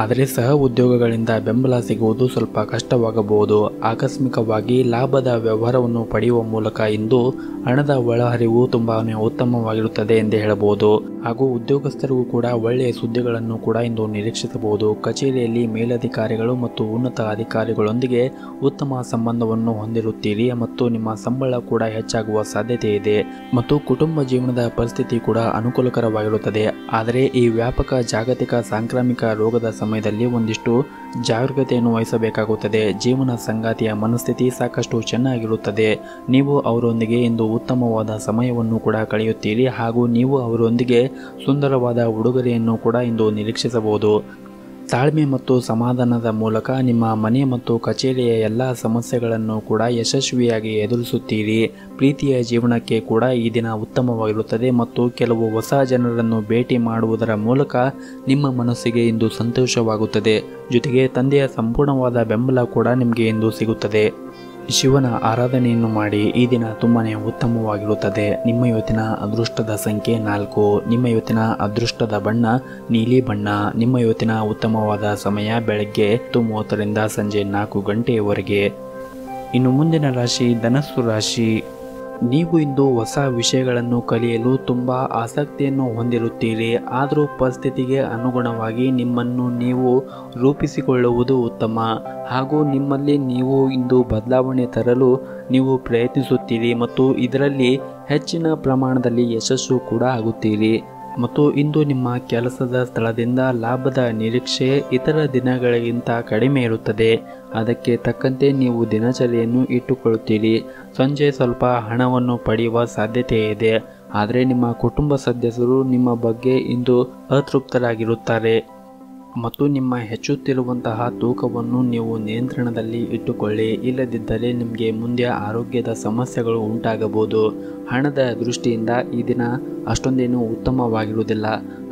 ಆದರೆ ಸಹ ಉದ್ಯೋಗಗಳಿಂದ ಬೆಂಬಲ ಸಿಗುವುದು ಸ್ವಲ್ಪ ಕಷ್ಟವಾಗಬಹುದು. ಆಕಸ್ಮಿಕವಾಗಿ ಲಾಭದ ವ್ಯವಹಾರವನ್ನು ಪಡೆಯುವ ಮೂಲಕ ಇಂದು ಹಣದ ಒಳಹರಿವು ತುಂಬಾ ಉತ್ತಮವಾಗಿರುತ್ತದೆ ಎಂದು ಹೇಳಬಹುದು. ಹಾಗೂ ಉದ್ಯೋಗಸ್ಥರಿಗೂ ಕೂಡ ಒಳ್ಳೆಯ ಸುದ್ದಿಗಳನ್ನು ಕೂಡ ಇಂದು ನಿರೀಕ್ಷಿಸಬಹುದು. ಕಚೇರಿಯಲ್ಲಿ ಮೇಲಧಿಕಾರಿಗಳು ಮತ್ತು ಉನ್ನತ ಅಧಿಕಾರಿಗಳೊಂದಿಗೆ ಉತ್ತಮ ಸಂಬಂಧವನ್ನು ಹೊಂದಿರುತ್ತೀರಿ. ಮತ್ತು ನಿಮ್ಮ ಸಂಬಳ ಕೂಡ ಹೆಚ್ಚಾಗುವ ಸಾಧ್ಯತೆ ಇದೆ. ಮತ್ತು ಕುಟುಂಬ ಜೀವನದ ಪರಿಸ್ಥಿತಿ ಕೂಡ ಅನುಕೂಲಕರವಾಗಿರುತ್ತದೆ. ಆದರೆ ಈ ವ್ಯಾಪಕ ಜಾಗತಿಕ ಸಾಂಕ್ರಾಮಿಕ ರೋಗದ ಸಮಯದಲ್ಲಿ ಒಂದಿಷ್ಟು ಜಾಗರೂಕತೆಯನ್ನು ವಹಿಸಬೇಕಾಗುತ್ತದೆ. ಜೀವನ ಸಂಗಾತಿಯ ಮನಸ್ಥಿತಿ ಸಾಕಷ್ಟು ಚೆನ್ನಾಗಿರುತ್ತದೆ. ನೀವು ಅವರೊಂದಿಗೆ ಇಂದು ಉತ್ತಮವಾದ ಸಮಯವನ್ನು ಕೂಡ ಕಳೆಯುತ್ತೀರಿ. ಹಾಗೂ ನೀವು ಅವರೊಂದಿಗೆ ಸುಂದರವಾದ ಉಡುಗೊರೆಯನ್ನು ಕೂಡ ಇಂದು ನಿರೀಕ್ಷಿಸಬಹುದು. ತಾಳ್ಮೆ ಮತ್ತು ಸಮಾಧಾನದ ಮೂಲಕ ನಿಮ್ಮ ಮನೆ ಮತ್ತು ಕಚೇರಿಯ ಎಲ್ಲ ಸಮಸ್ಯೆಗಳನ್ನು ಕೂಡ ಯಶಸ್ವಿಯಾಗಿ ಎದುರಿಸುತ್ತೀರಿ. ಪ್ರೀತಿಯ ಜೀವನಕ್ಕೆ ಕೂಡ ಈ ದಿನ ಉತ್ತಮವಾಗಿರುತ್ತದೆ. ಮತ್ತು ಕೆಲವು ಹೊಸ ಜನರನ್ನು ಭೇಟಿ ಮಾಡುವುದರ ಮೂಲಕ ನಿಮ್ಮ ಮನಸ್ಸಿಗೆ ಇಂದು ಸಂತೋಷವಾಗುತ್ತದೆ. ಜೊತೆಗೆ ತಂದೆಯ ಸಂಪೂರ್ಣವಾದ ಬೆಂಬಲ ಕೂಡ ನಿಮಗೆ ಇಂದು ಸಿಗುತ್ತದೆ. ಶಿವನ ಆರಾಧನೆಯನ್ನು ಮಾಡಿ ಈ ದಿನ ತುಂಬಾನೇ ಉತ್ತಮವಾಗಿರುತ್ತದೆ. ನಿಮ್ಮ ಇವತ್ತಿನ ಅದೃಷ್ಟದ ಸಂಖ್ಯೆ 4. ನಿಮ್ಮ ಇವತ್ತಿನ ಅದೃಷ್ಟದ ಬಣ್ಣ ನೀಲಿ ಬಣ್ಣ. ನಿಮ್ಮ ಇವತ್ತಿನ ಉತ್ತಮವಾದ ಸಮಯ ಬೆಳಗ್ಗೆ 10:30ರಿಂದ ಸಂಜೆ 4 ಗಂಟೆಯವರೆಗೆ. ಇನ್ನು ಮುಂದಿನ ರಾಶಿ ಧನಸ್ಸು ರಾಶಿ. ನೀವು ಇಂದು ಹೊಸ ವಿಷಯಗಳನ್ನು ಕಲಿಯಲು ತುಂಬ ಆಸಕ್ತಿಯನ್ನು ಹೊಂದಿರುತ್ತೀರಿ. ಆದರೂ ಪರಿಸ್ಥಿತಿಗೆ ಅನುಗುಣವಾಗಿ ನಿಮ್ಮನ್ನು ನೀವು ರೂಪಿಸಿಕೊಳ್ಳುವುದು ಉತ್ತಮ. ಹಾಗೂ ನಿಮ್ಮಲ್ಲಿ ನೀವು ಇಂದು ಬದಲಾವಣೆ ತರಲು ನೀವು ಪ್ರಯತ್ನಿಸುತ್ತೀರಿ ಮತ್ತು ಇದರಲ್ಲಿ ಹೆಚ್ಚಿನ ಪ್ರಮಾಣದಲ್ಲಿ ಯಶಸ್ಸು ಕೂಡ ಆಗುತ್ತೀರಿ. ಮತ್ತು ಇಂದು ನಿಮ್ಮ ಕೆಲಸದ ಸ್ಥಳದಿಂದ ಲಾಭದ ನಿರೀಕ್ಷೆ ಇತರ ದಿನಗಳಿಗಿಂತ ಕಡಿಮೆ ಇರುತ್ತದೆ. ಅದಕ್ಕೆ ತಕ್ಕಂತೆ ನೀವು ದಿನಚರಿಯನ್ನು ಇಟ್ಟುಕೊಳ್ಳುತ್ತೀರಿ. ಸಂಜೆ ಸ್ವಲ್ಪ ಹಣವನ್ನು ಪಡೆಯುವ ಸಾಧ್ಯತೆ ಇದೆ. ಆದರೆ ನಿಮ್ಮ ಕುಟುಂಬ ಸದಸ್ಯರು ನಿಮ್ಮ ಬಗ್ಗೆ ಇಂದು ಅತೃಪ್ತರಾಗಿರುತ್ತಾರೆ ಮತ್ತು ನಿಮ್ಮ ಹೆಚ್ಚುತ್ತಿರುವಂತಹ ತೂಕವನ್ನು ನೀವು ನಿಯಂತ್ರಣದಲ್ಲಿ ಇಟ್ಟುಕೊಳ್ಳಿ. ಇಲ್ಲದಿದ್ದರೆ ನಿಮಗೆ ಮುಂದೆ ಆರೋಗ್ಯದ ಸಮಸ್ಯೆಗಳು ಉಂಟಾಗಬಹುದು. ಹಣದ ದೃಷ್ಟಿಯಿಂದ ಈ ದಿನ ಅಷ್ಟೊಂದೇನು ಉತ್ತಮವಾಗಿರುವುದಿಲ್ಲ.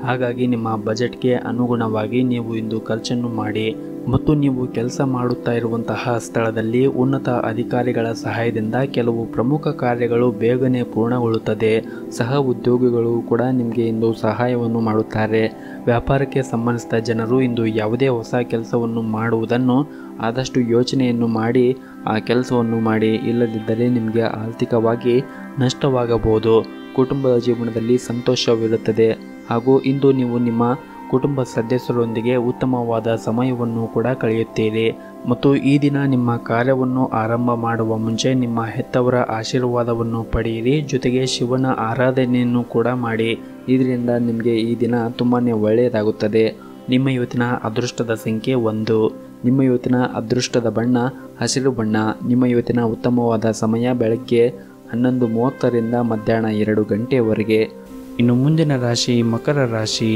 ಹಾಗಾಗಿ ನಿಮ್ಮ ಬಜೆಟ್ಗೆ ಅನುಗುಣವಾಗಿ ನೀವು ಇಂದು ಖರ್ಚನ್ನು ಮಾಡಿ. ಮತ್ತು ನೀವು ಕೆಲಸ ಮಾಡುತ್ತಾ ಇರುವಂತಹ ಸ್ಥಳದಲ್ಲಿ ಉನ್ನತ ಅಧಿಕಾರಿಗಳ ಸಹಾಯದಿಂದ ಕೆಲವು ಪ್ರಮುಖ ಕಾರ್ಯಗಳು ಬೇಗನೆ ಪೂರ್ಣಗೊಳ್ಳುತ್ತದೆ. ಸಹ ಉದ್ಯೋಗಿಗಳು ಕೂಡ ನಿಮಗೆ ಇಂದು ಸಹಾಯವನ್ನು ಮಾಡುತ್ತಾರೆ. ವ್ಯಾಪಾರಕ್ಕೆ ಸಂಬಂಧಿಸಿದ ಜನರು ಇಂದು ಯಾವುದೇ ಹೊಸ ಕೆಲಸವನ್ನು ಮಾಡುವುದನ್ನು ಆದಷ್ಟು ಯೋಚನೆಯನ್ನು ಮಾಡಿ ಆ ಕೆಲಸವನ್ನು ಮಾಡಿ. ಇಲ್ಲದಿದ್ದರೆ ನಿಮಗೆ ಆರ್ಥಿಕವಾಗಿ ನಷ್ಟವಾಗಬಹುದು. ಕುಟುಂಬದ ಜೀವನದಲ್ಲಿ ಸಂತೋಷವಿರುತ್ತದೆ ಹಾಗೂ ಇಂದು ನೀವು ನಿಮ್ಮ ಕುಟುಂಬ ಸದಸ್ಯರೊಂದಿಗೆ ಉತ್ತಮವಾದ ಸಮಯವನ್ನು ಕೂಡ ಕಳೆಯುತ್ತೀರಿ. ಮತ್ತು ಈ ದಿನ ನಿಮ್ಮ ಕಾರ್ಯವನ್ನು ಆರಂಭ ಮಾಡುವ ಮುಂಚೆ ನಿಮ್ಮ ಹೆತ್ತವರ ಆಶೀರ್ವಾದವನ್ನು ಪಡೆಯಿರಿ. ಜೊತೆಗೆ ಶಿವನ ಆರಾಧನೆಯನ್ನು ಕೂಡ ಮಾಡಿ. ಇದರಿಂದ ನಿಮಗೆ ಈ ದಿನ ತುಂಬಾ ಒಳ್ಳೆಯದಾಗುತ್ತದೆ. ನಿಮ್ಮ ಇವತ್ತಿನ ಅದೃಷ್ಟದ ಸಂಖ್ಯೆ 1. ನಿಮ್ಮ ಇವತ್ತಿನ ಅದೃಷ್ಟದ ಬಣ್ಣ ಹಸಿರು ಬಣ್ಣ. ನಿಮ್ಮ ಇವತ್ತಿನ ಉತ್ತಮವಾದ ಸಮಯ ಬೆಳಗ್ಗೆ 11:30ರಿಂದ ಮಧ್ಯಾಹ್ನ 2 ಗಂಟೆಯವರೆಗೆ. ಇನ್ನು ಮುಂದಿನ ರಾಶಿ ಮಕರ ರಾಶಿ.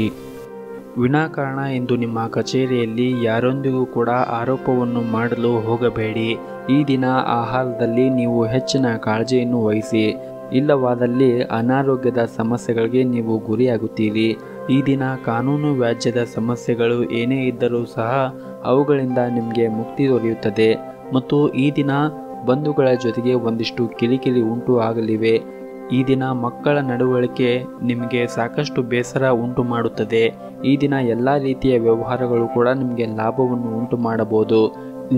ವಿನಾಕಾರಣ ಇಂದು ನಿಮ್ಮ ಕಚೇರಿಯಲ್ಲಿ ಯಾರೊಂದಿಗೂ ಕೂಡ ಆರೋಪವನ್ನು ಮಾಡಲು ಹೋಗಬೇಡಿ. ಈ ದಿನ ಆಹಾರದಲ್ಲಿ ನೀವು ಹೆಚ್ಚಿನ ಕಾಳಜಿಯನ್ನು ವಹಿಸಿ. ಇಲ್ಲವಾದಲ್ಲಿ ಅನಾರೋಗ್ಯದ ಸಮಸ್ಯೆಗಳಿಗೆ ನೀವು ಗುರಿಯಾಗುತ್ತೀರಿ. ಈ ದಿನ ಕಾನೂನು ವ್ಯಾಜ್ಯದ ಸಮಸ್ಯೆಗಳು ಏನೇ ಇದ್ದರೂ ಸಹ ಅವುಗಳಿಂದ ನಿಮಗೆ ಮುಕ್ತಿ ದೊರೆಯುತ್ತದೆ. ಮತ್ತು ಈ ದಿನ ಬಂಧುಗಳ ಜೊತೆಗೆ ಒಂದಿಷ್ಟು ಕಿರಿಕಿರಿ ಉಂಟು ಆಗಲಿವೆ. ಈ ದಿನ ಮಕ್ಕಳ ನಡವಳಿಕೆ ನಿಮಗೆ ಸಾಕಷ್ಟು ಬೇಸರ ಉಂಟು ಮಾಡುತ್ತದೆ. ಈ ದಿನ ಎಲ್ಲ ರೀತಿಯ ವ್ಯವಹಾರಗಳು ಕೂಡ ನಿಮಗೆ ಲಾಭವನ್ನು ಉಂಟು ಮಾಡಬಹುದು.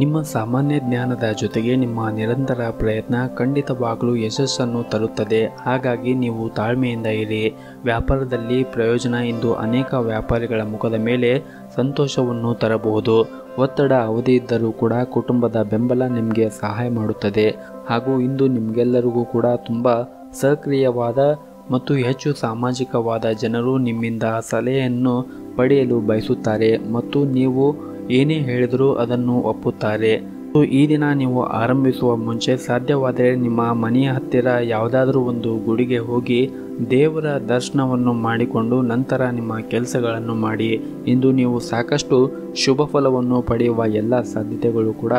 ನಿಮ್ಮ ಸಾಮಾನ್ಯ ಜ್ಞಾನದ ಜೊತೆಗೆ ನಿಮ್ಮ ನಿರಂತರ ಪ್ರಯತ್ನ ಖಂಡಿತವಾಗಲೂ ಯಶಸ್ಸನ್ನು ತರುತ್ತದೆ. ಹಾಗಾಗಿ ನೀವು ತಾಳ್ಮೆಯಿಂದ ಇರಿ. ವ್ಯಾಪಾರದಲ್ಲಿ ಪ್ರಯೋಜನ ಇಂದು ಅನೇಕ ವ್ಯಾಪಾರಿಗಳ ಮುಖದ ಮೇಲೆ ಸಂತೋಷವನ್ನು ತರಬಹುದು. ಒತ್ತಡ ಅವಧಿ ಇದ್ದರೂ ಕೂಡ ಕುಟುಂಬದ ಬೆಂಬಲ ನಿಮಗೆ ಸಹಾಯ ಮಾಡುತ್ತದೆ. ಹಾಗೂ ಇಂದು ನಿಮಗೆಲ್ಲರಿಗೂ ಕೂಡ ತುಂಬ ಸಕ್ರಿಯವಾದ ಮತ್ತು ಹೆಚ್ಚು ಸಾಮಾಜಿಕವಾದ ಜನರು ನಿಮ್ಮಿಂದ ಸಲಹೆಯನ್ನು ಪಡೆಯಲು ಬಯಸುತ್ತಾರೆ ಮತ್ತು ನೀವು ಏನೇ ಹೇಳಿದರೂ ಅದನ್ನು ಒಪ್ಪುತ್ತಾರೆ. ಈ ದಿನ ನೀವು ಆರಂಭಿಸುವ ಮುಂಚೆ ಸಾಧ್ಯವಾದರೆ ನಿಮ್ಮ ಮನೆಯ ಹತ್ತಿರ ಯಾವುದಾದ್ರೂ ಒಂದು ಗುಡಿಗೆ ಹೋಗಿ ದೇವರ ದರ್ಶನವನ್ನು ಮಾಡಿಕೊಂಡು ನಂತರ ನಿಮ್ಮ ಕೆಲಸಗಳನ್ನು ಮಾಡಿ. ಇಂದು ನೀವು ಸಾಕಷ್ಟು ಶುಭ ಫಲವನ್ನು ಪಡೆಯುವ ಎಲ್ಲ ಸಾಧ್ಯತೆಗಳು ಕೂಡ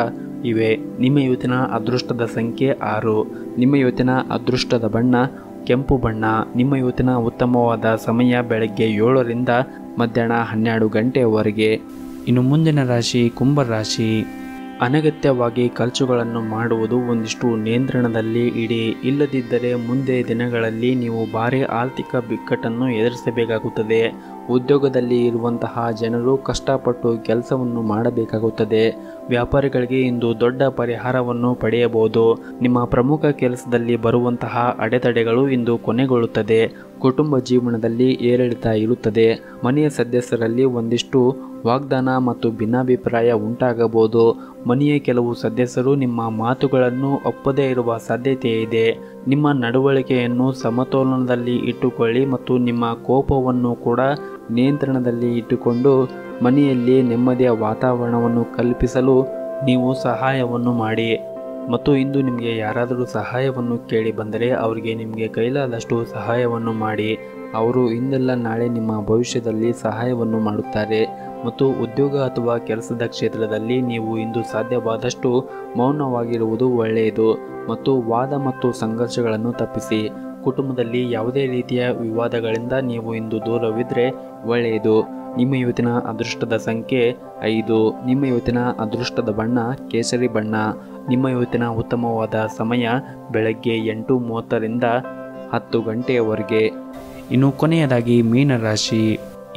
ಇವೆ. ನಿಮ್ಮ ಇವತ್ತಿನ ಅದೃಷ್ಟದ ಸಂಖ್ಯೆ 6. ನಿಮ್ಮ ಇವತ್ತಿನ ಅದೃಷ್ಟದ ಬಣ್ಣ ಕೆಂಪು ಬಣ್ಣ. ನಿಮ್ಮ ಇವತ್ತಿನ ಉತ್ತಮವಾದ ಸಮಯ ಬೆಳಗ್ಗೆ 7ರಿಂದ ಮಧ್ಯಾಹ್ನ 12 ಗಂಟೆಯವರೆಗೆ. ಇನ್ನು ಮುಂದಿನ ರಾಶಿ ಕುಂಭ ರಾಶಿ. ಅನಗತ್ಯವಾಗಿ ಖರ್ಚುಗಳನ್ನು ಮಾಡುವುದು ಒಂದಿಷ್ಟು ನಿಯಂತ್ರಣದಲ್ಲಿ ಇಡಿ. ಇಲ್ಲದಿದ್ದರೆ ಮುಂದೆ ದಿನಗಳಲ್ಲಿ ನೀವು ಭಾರಿ ಆರ್ಥಿಕ ಬಿಕ್ಕಟ್ಟನ್ನು ಎದುರಿಸಬೇಕಾಗುತ್ತದೆ. ಉದ್ಯೋಗದಲ್ಲಿ ಇರುವಂತಹ ಜನರು ಕಷ್ಟಪಟ್ಟು ಕೆಲಸವನ್ನು ಮಾಡಬೇಕಾಗುತ್ತದೆ. ವ್ಯಾಪಾರಿಗಳಿಗೆ ಇಂದು ದೊಡ್ಡ ಪರಿಹಾರವನ್ನು ಪಡೆಯಬಹುದು. ನಿಮ್ಮ ಪ್ರಮುಖ ಕೆಲಸದಲ್ಲಿ ಬರುವಂತಹ ಅಡೆತಡೆಗಳು ಇಂದು ಕೊನೆಗೊಳ್ಳುತ್ತದೆ. ಕುಟುಂಬ ಜೀವನದಲ್ಲಿ ಏರಿಳಿತ ಇರುತ್ತದೆ. ಮನೆಯ ಸದಸ್ಯರಲ್ಲಿ ಒಂದಿಷ್ಟು ವಾಗ್ದಾನ ಮತ್ತು ಭಿನ್ನಾಭಿಪ್ರಾಯ ಉಂಟಾಗಬಹುದು. ಮನೆಯ ಕೆಲವು ಸದಸ್ಯರು ನಿಮ್ಮ ಮಾತುಗಳನ್ನು ಒಪ್ಪದೇ ಇರುವ ಸಾಧ್ಯತೆ ಇದೆ. ನಿಮ್ಮ ನಡವಳಿಕೆಯನ್ನು ಸಮತೋಲನದಲ್ಲಿ ಇಟ್ಟುಕೊಳ್ಳಿ ಮತ್ತು ನಿಮ್ಮ ಕೋಪವನ್ನು ಕೂಡ ನಿಯಂತ್ರಣದಲ್ಲಿ ಇಟ್ಟುಕೊಂಡು ಮನೆಯಲ್ಲಿ ನೆಮ್ಮದಿಯ ವಾತಾವರಣವನ್ನು ಕಲ್ಪಿಸಲು ನೀವು ಸಹಾಯವನ್ನು ಮಾಡಿ. ಮತ್ತು ಇಂದು ನಿಮಗೆ ಯಾರಾದರೂ ಸಹಾಯವನ್ನು ಕೇಳಿ ಬಂದರೆ ಅವರಿಗೆ ನಿಮಗೆ ಕೈಲಾದಷ್ಟು ಸಹಾಯವನ್ನು ಮಾಡಿ. ಅವರು ಇಂದಲ್ಲ ನಾಳೆ ನಿಮ್ಮ ಭವಿಷ್ಯದಲ್ಲಿ ಸಹಾಯವನ್ನು ಮಾಡುತ್ತಾರೆ. ಮತ್ತು ಉದ್ಯೋಗ ಅಥವಾ ಕೆಲಸದ ಕ್ಷೇತ್ರದಲ್ಲಿ ನೀವು ಇಂದು ಸಾಧ್ಯವಾದಷ್ಟು ಮೌನವಾಗಿರುವುದು ಒಳ್ಳೆಯದು. ಮತ್ತು ವಾದ ಮತ್ತು ಸಂಘರ್ಷಗಳನ್ನು ತಪ್ಪಿಸಿ. ಕುಟುಂಬದಲ್ಲಿ ಯಾವುದೇ ರೀತಿಯ ವಿವಾದಗಳಿಂದ ನೀವು ಇಂದು ದೂರವಿದ್ದರೆ ಒಳ್ಳೆಯದು. ನಿಮ್ಮ ಇವತ್ತಿನ ಅದೃಷ್ಟದ ಸಂಖ್ಯೆ 5. ನಿಮ್ಮ ಇವತ್ತಿನ ಅದೃಷ್ಟದ ಬಣ್ಣ ಕೇಸರಿ ಬಣ್ಣ. ನಿಮ್ಮ ಇವತ್ತಿನ ಉತ್ತಮವಾದ ಸಮಯ ಬೆಳಗ್ಗೆ 8:30ರಿಂದ 10 ಗಂಟೆಯವರೆಗೆ. ಇನ್ನು ಕೊನೆಯದಾಗಿ ಮೀನರಾಶಿ.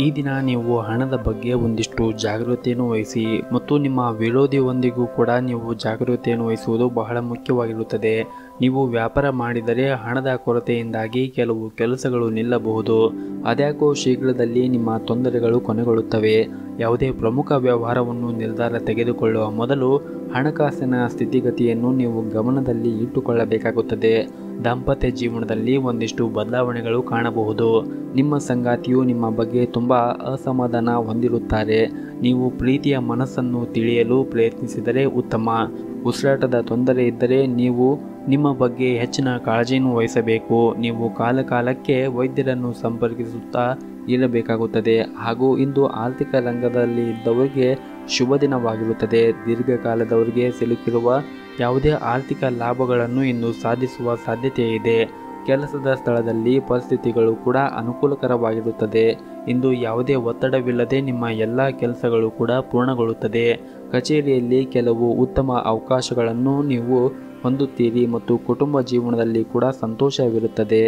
ಈ ದಿನ ನೀವು ಹಣದ ಬಗ್ಗೆ ಒಂದಿಷ್ಟು ಜಾಗೃತಿಯನ್ನು ವಹಿಸಿ ಮತ್ತು ನಿಮ್ಮ ವಿರೋಧಿಯೊಂದಿಗೂ ಕೂಡ ನೀವು ಜಾಗೃತಿಯನ್ನು ವಹಿಸುವುದು ಬಹಳ ಮುಖ್ಯವಾಗಿರುತ್ತದೆ. ನೀವು ವ್ಯಾಪಾರ ಮಾಡಿದರೆ ಹಣದ ಕೊರತೆಯಿಂದಾಗಿ ಕೆಲವು ಕೆಲಸಗಳು ನಿಲ್ಲಬಹುದು. ಅದ್ಯಾಕೋ ಶೀಘ್ರದಲ್ಲಿ ನಿಮ್ಮ ತೊಂದರೆಗಳು ಕೊನೆಗೊಳ್ಳುತ್ತವೆ. ಯಾವುದೇ ಪ್ರಮುಖ ವ್ಯವಹಾರವನ್ನು ನಿರ್ಧಾರ ತೆಗೆದುಕೊಳ್ಳುವ ಮೊದಲು ಹಣಕಾಸಿನ ಸ್ಥಿತಿಗತಿಯನ್ನು ನೀವು ಗಮನದಲ್ಲಿ ಇಟ್ಟುಕೊಳ್ಳಬೇಕಾಗುತ್ತದೆ. ದಾಂಪತ್ಯ ಜೀವನದಲ್ಲಿ ಒಂದಿಷ್ಟು ಬದಲಾವಣೆಗಳು ಕಾಣಬಹುದು. ನಿಮ್ಮ ಸಂಗಾತಿಯು ನಿಮ್ಮ ಬಗ್ಗೆ ತುಂಬ ಅಸಮಾಧಾನ ಹೊಂದಿರುತ್ತಾರೆ. ನೀವು ಪ್ರೀತಿಯ ಮನಸ್ಸನ್ನು ತಿಳಿಯಲು ಪ್ರಯತ್ನಿಸಿದರೆ ಉತ್ತಮ. ಉಸಿರಾಟದ ತೊಂದರೆ ಇದ್ದರೆ ನೀವು ನಿಮ್ಮ ಬಗ್ಗೆ ಹೆಚ್ಚಿನ ಕಾಳಜಿಯನ್ನು ವಹಿಸಬೇಕು. ನೀವು ಕಾಲಕಾಲಕ್ಕೆ ವೈದ್ಯರನ್ನು ಸಂಪರ್ಕಿಸುತ್ತಾ ಇರಬೇಕಾಗುತ್ತದೆ. ಹಾಗೂ ಇಂದು ಆರ್ಥಿಕ ರಂಗದಲ್ಲಿ ಇದ್ದವರಿಗೆ ಶುಭ ದಿನವಾಗಿರುತ್ತದೆ. ದೀರ್ಘಕಾಲದವರಿಗೆ ಸಿಲುಕಿರುವ ಯಾವುದೇ ಆರ್ಥಿಕ ಲಾಭಗಳನ್ನು ಇಂದು ಸಾಧಿಸುವ ಸಾಧ್ಯತೆ ಇದೆ. ಕೆಲಸದ ಸ್ಥಳದಲ್ಲಿ ಪರಿಸ್ಥಿತಿಗಳು ಕೂಡ ಅನುಕೂಲಕರವಾಗಿರುತ್ತದೆ. ಇಂದು ಯಾವುದೇ ಒತ್ತಡವಿಲ್ಲದೆ ನಿಮ್ಮ ಎಲ್ಲ ಕೆಲಸಗಳು ಕೂಡ ಪೂರ್ಣಗೊಳ್ಳುತ್ತದೆ. ಕಚೇರಿಯಲ್ಲಿ ಕೆಲವು ಉತ್ತಮ ಅವಕಾಶಗಳನ್ನು ನೀವು ಹೊಂದುತ್ತೀರಿ ಮತ್ತು ಕುಟುಂಬ ಜೀವನದಲ್ಲಿ ಕೂಡ ಸಂತೋಷವಿರುತ್ತದೆ.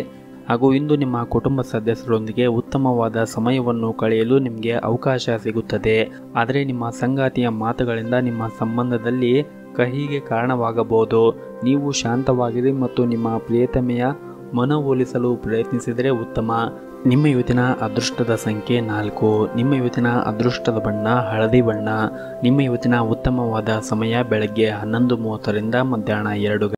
ಹಾಗೂ ಇಂದು ನಿಮ್ಮ ಕುಟುಂಬ ಸದಸ್ಯರೊಂದಿಗೆ ಉತ್ತಮವಾದ ಸಮಯವನ್ನು ಕಳೆಯಲು ನಿಮಗೆ ಅವಕಾಶ ಸಿಗುತ್ತದೆ. ಆದರೆ ನಿಮ್ಮ ಸಂಗಾತಿಯ ಮಾತುಗಳಿಂದ ನಿಮ್ಮ ಸಂಬಂಧದಲ್ಲಿ ಕಹಿಗೆ ಕಾರಣವಾಗಬಹುದು. ನೀವು ಶಾಂತವಾಗಿರಿ ಮತ್ತು ನಿಮ್ಮ ಪ್ರಿಯತಮೆಯ ಮನವೊಲಿಸಲು ಪ್ರಯತ್ನಿಸಿದರೆ ಉತ್ತಮ. ನಿಮ್ಮ ಇವತ್ತಿನ ಅದೃಷ್ಟದ ಸಂಖ್ಯೆ 4. ನಿಮ್ಮ ಇವತ್ತಿನ ಅದೃಷ್ಟದ ಬಣ್ಣ ಹಳದಿ ಬಣ್ಣ. ನಿಮ್ಮ ಇವತ್ತಿನ ಉತ್ತಮವಾದ ಸಮಯ ಬೆಳಗ್ಗೆ 11:30ರಿಂದ ಮಧ್ಯಾಹ್ನ 2